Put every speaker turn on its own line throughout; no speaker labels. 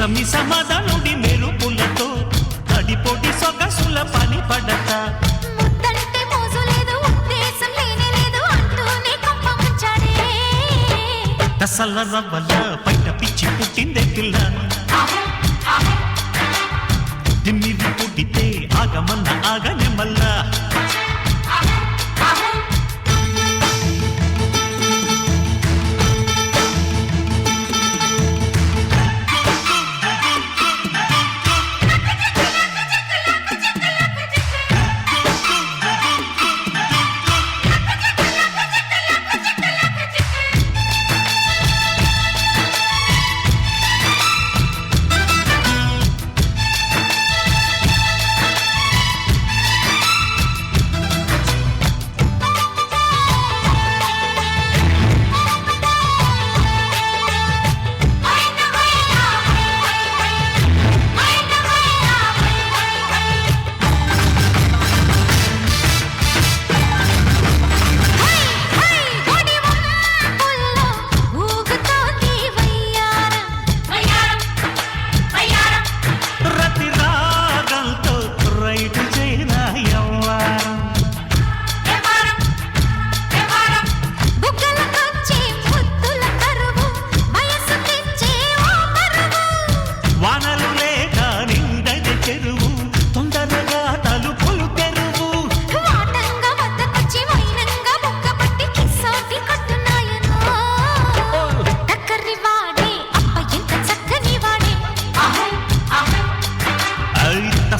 మిసమిస మదనుడి మెరుపులతో తడిపోటి సొగసుల పని పడతా
ముద్దంటే మోజు లేదు ఉద్దేశం లేనే లేదు అంటూనే కొంప ముంచాడే
దసల రవ్వల పైట పిచ్చి పుట్టిందే పిల్ల దిమ్మిది పుట్టితే ఆగమన్న ఆగనే మల్లా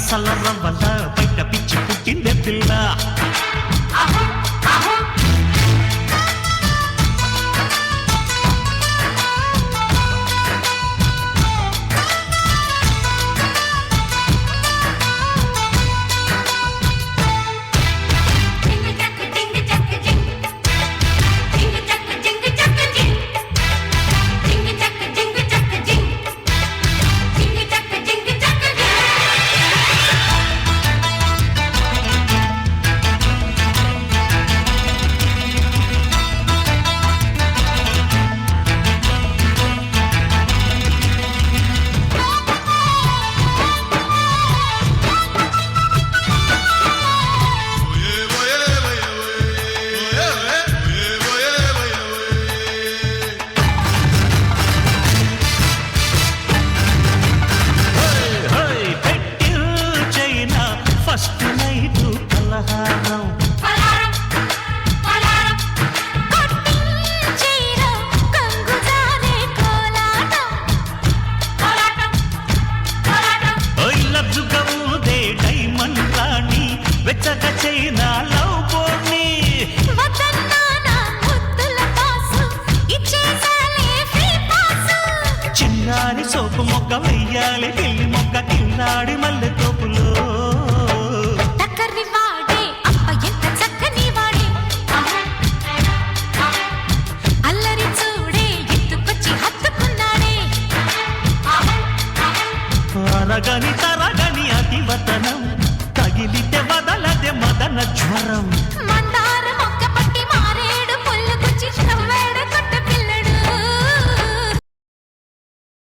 సలరవల బయట పిచ్చి పుట్టిందే పిల్ల చిన్నారి సోపు మొక్క వెయ్యాలి పిల్లి మొక్క కిందాడి మల్లె తోపులో
వాడే అప్ప ఎంత చక్కని వాడే అల్లరి చూడే ఎత్తుకొచ్చి హత్తుకున్నాడే
అరగని తరగని అతివతనం తగిలితే వదలదే మదన జ్వరం